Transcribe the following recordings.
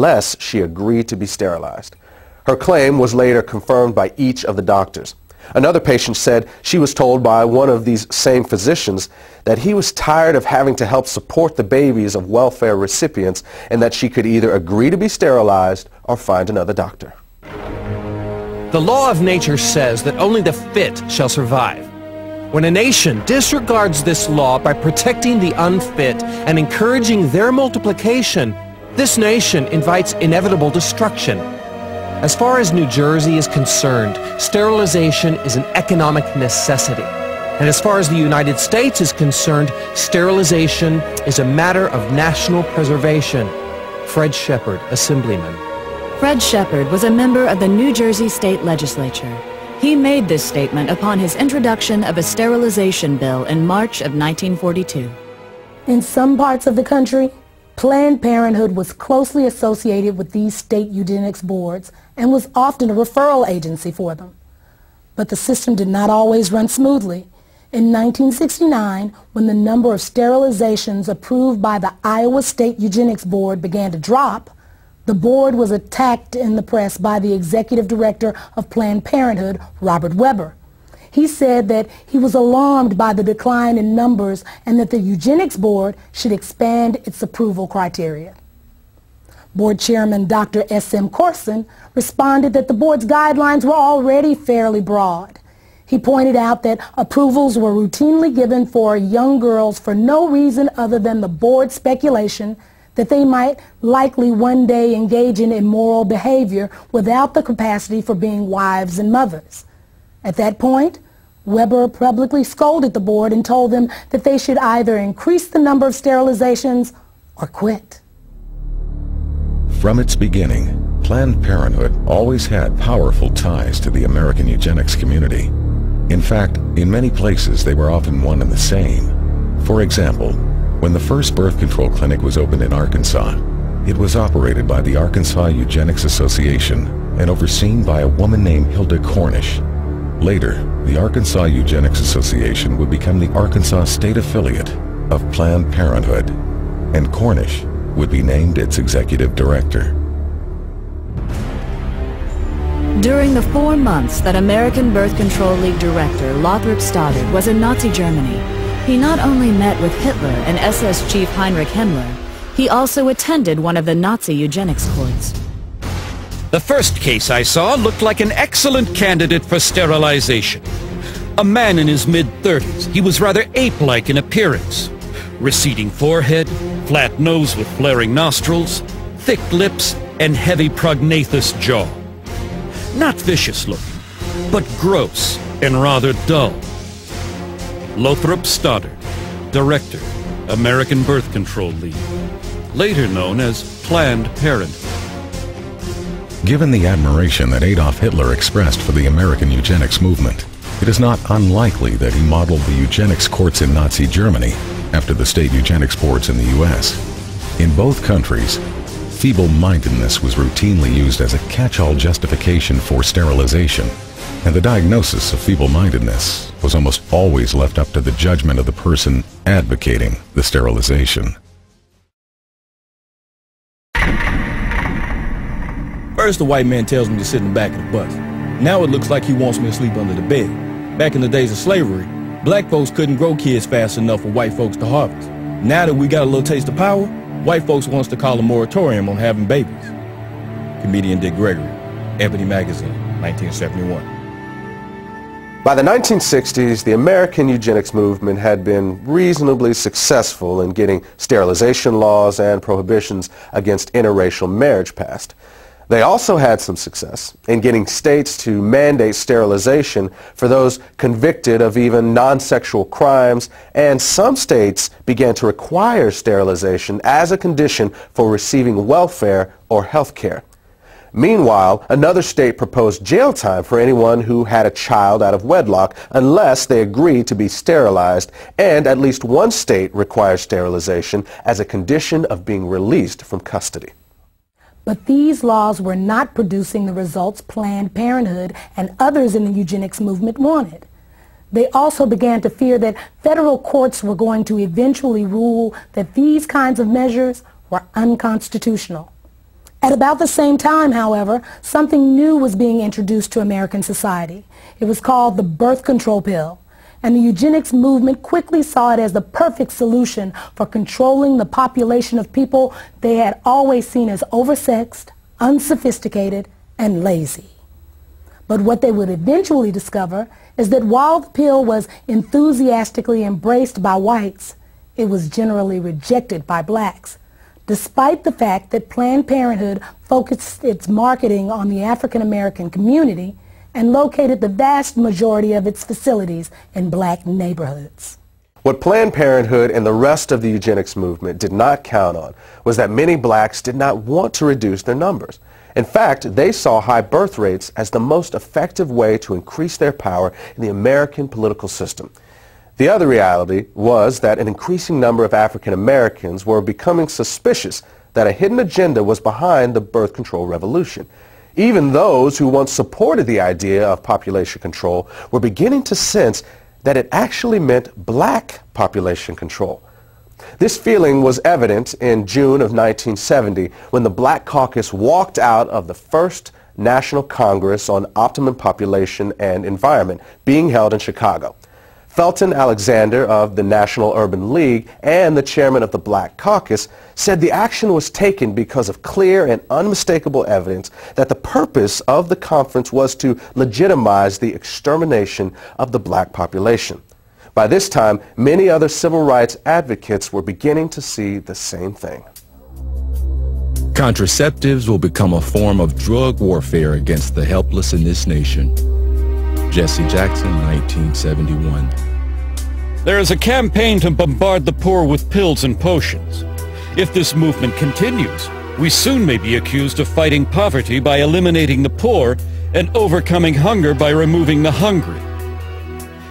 unless she agreed to be sterilized. Her claim was later confirmed by each of the doctors. Another patient said she was told by one of these same physicians that he was tired of having to help support the babies of welfare recipients and that she could either agree to be sterilized or find another doctor. The law of nature says that only the fit shall survive. When a nation disregards this law by protecting the unfit and encouraging their multiplication, this nation invites inevitable destruction. As far as New Jersey is concerned, sterilization is an economic necessity. And as far as the United States is concerned, sterilization is a matter of national preservation. Fred Shepard, Assemblyman. Fred Shepard was a member of the New Jersey State Legislature. He made this statement upon his introduction of a sterilization bill in March of 1942. In some parts of the country, Planned Parenthood was closely associated with these state eugenics boards and was often a referral agency for them. But the system did not always run smoothly. In 1969, when the number of sterilizations approved by the Iowa State Eugenics Board began to drop, the board was attacked in the press by the executive director of Planned Parenthood, Robert Weber. He said that he was alarmed by the decline in numbers and that the Eugenics Board should expand its approval criteria. Board Chairman Dr. S.M. Corson responded that the board's guidelines were already fairly broad. He pointed out that approvals were routinely given for young girls for no reason other than the board's speculation that they might likely one day engage in immoral behavior without the capacity for being wives and mothers. At that point, Weber publicly scolded the board and told them that they should either increase the number of sterilizations or quit. From its beginning, Planned Parenthood always had powerful ties to the American eugenics community. In fact, in many places they were often one and the same. For example, when the first birth control clinic was opened in Arkansas, it was operated by the Arkansas Eugenics Association and overseen by a woman named Hilda Cornish. Later, the Arkansas Eugenics Association would become the Arkansas state affiliate of Planned Parenthood, and Cornish would be named its executive director. During the 4 months that American Birth Control League director Lothrop Stoddard was in Nazi Germany, he not only met with Hitler and SS Chief Heinrich Himmler, he also attended one of the Nazi eugenics courts. The first case I saw looked like an excellent candidate for sterilization. A man in his mid-30s. He was rather ape-like in appearance. Receding forehead, flat nose with flaring nostrils, thick lips, and heavy prognathous jaw. Not vicious looking, but gross and rather dull. Lothrop Stoddard, Director, American Birth Control League, later known as Planned Parenthood. Given the admiration that Adolf Hitler expressed for the American eugenics movement, it is not unlikely that he modeled the eugenics courts in Nazi Germany after the state eugenics boards in the U.S. In both countries, feeble-mindedness was routinely used as a catch-all justification for sterilization, and the diagnosis of feeble-mindedness was almost always left up to the judgment of the person advocating the sterilization. First, the white man tells me to sit in the back of the bus. Now it looks like he wants me to sleep under the bed. Back in the days of slavery, black folks couldn't grow kids fast enough for white folks to harvest. Now that we got a little taste of power, white folks wants to call a moratorium on having babies. Comedian Dick Gregory, Ebony Magazine, 1971. By the 1960s, the American eugenics movement had been reasonably successful in getting sterilization laws and prohibitions against interracial marriage passed. They also had some success in getting states to mandate sterilization for those convicted of even non-sexual crimes, and some states began to require sterilization as a condition for receiving welfare or health care. Meanwhile, another state proposed jail time for anyone who had a child out of wedlock unless they agreed to be sterilized, and at least one state requires sterilization as a condition of being released from custody. But these laws were not producing the results Planned Parenthood and others in the eugenics movement wanted. They also began to fear that federal courts were going to eventually rule that these kinds of measures were unconstitutional. At about the same time, however, something new was being introduced to American society. It was called the birth control pill, and the eugenics movement quickly saw it as the perfect solution for controlling the population of people they had always seen as oversexed, unsophisticated, and lazy. But what they would eventually discover is that while the pill was enthusiastically embraced by whites, it was generally rejected by blacks, despite the fact that Planned Parenthood focused its marketing on the African American community and located the vast majority of its facilities in black neighborhoods. What Planned Parenthood and the rest of the eugenics movement did not count on was that many blacks did not want to reduce their numbers. In fact, they saw high birth rates as the most effective way to increase their power in the American political system. The other reality was that an increasing number of African Americans were becoming suspicious that a hidden agenda was behind the birth control revolution. Even those who once supported the idea of population control were beginning to sense that it actually meant black population control. This feeling was evident in June of 1970 when the Black Caucus walked out of the first National Congress on Optimum Population and Environment being held in Chicago. Felton Alexander of the National Urban League and the chairman of the Black Caucus said the action was taken because of clear and unmistakable evidence that the purpose of the conference was to legitimize the extermination of the black population. By this time, many other civil rights advocates were beginning to see the same thing. Contraceptives will become a form of drug warfare against the helpless in this nation. Jesse Jackson, 1971. There is a campaign to bombard the poor with pills and potions. If this movement continues, we soon may be accused of fighting poverty by eliminating the poor and overcoming hunger by removing the hungry.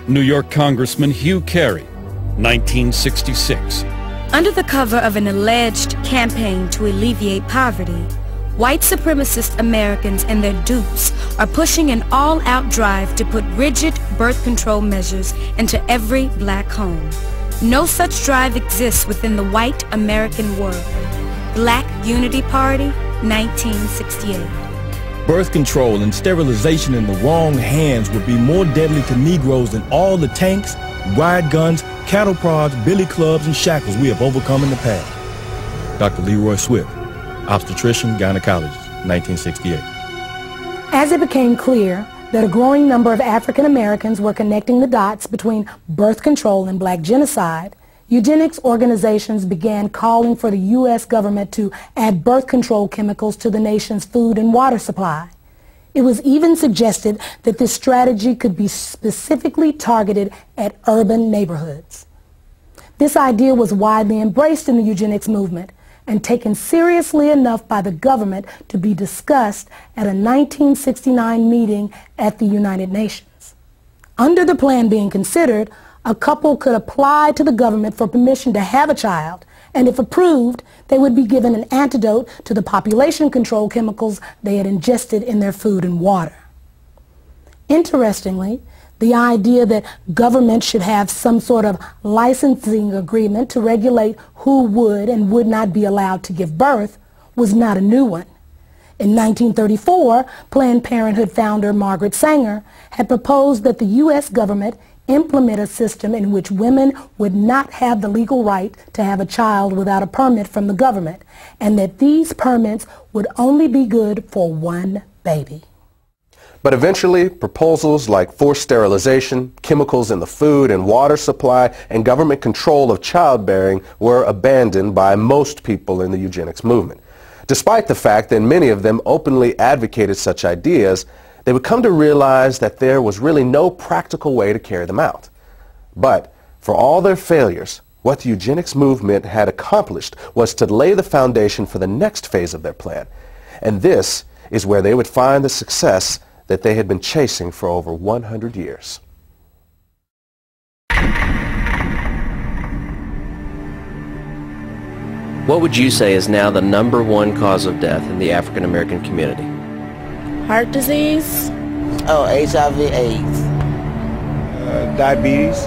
New York Congressman Hugh Carey, 1966. Under the cover of an alleged campaign to alleviate poverty, white supremacist Americans and their dupes are pushing an all-out drive to put rigid birth control measures into every black home. No such drive exists within the white American world. Black Unity Party, 1968. Birth control and sterilization in the wrong hands would be more deadly to Negroes than all the tanks, riot guns, cattle prods, billy clubs, and shackles we have overcome in the past. Dr. Leroy Swift, obstetrician, gynecologist, 1968. As it became clear that a growing number of African Americans were connecting the dots between birth control and black genocide, eugenics organizations began calling for the U.S. government to add birth control chemicals to the nation's food and water supply. It was even suggested that this strategy could be specifically targeted at urban neighborhoods. This idea was widely embraced in the eugenics movement and taken seriously enough by the government to be discussed at a 1969 meeting at the United Nations. Under the plan being considered, a couple could apply to the government for permission to have a child, and if approved, they would be given an antidote to the population control chemicals they had ingested in their food and water. Interestingly, the idea that government should have some sort of licensing agreement to regulate who would and would not be allowed to give birth was not a new one. In 1934, Planned Parenthood founder Margaret Sanger had proposed that the U.S. government implement a system in which women would not have the legal right to have a child without a permit from the government, and that these permits would only be good for one baby. But eventually, proposals like forced sterilization, chemicals in the food and water supply, and government control of childbearing were abandoned by most people in the eugenics movement. Despite the fact that many of them openly advocated such ideas, they would come to realize that there was really no practical way to carry them out. But for all their failures, what the eugenics movement had accomplished was to lay the foundation for the next phase of their plan. And this is where they would find the success that they had been chasing for over 100 years. What would you say is now the #1 cause of death in the African American community? Heart disease. Oh, HIV/AIDS. Diabetes.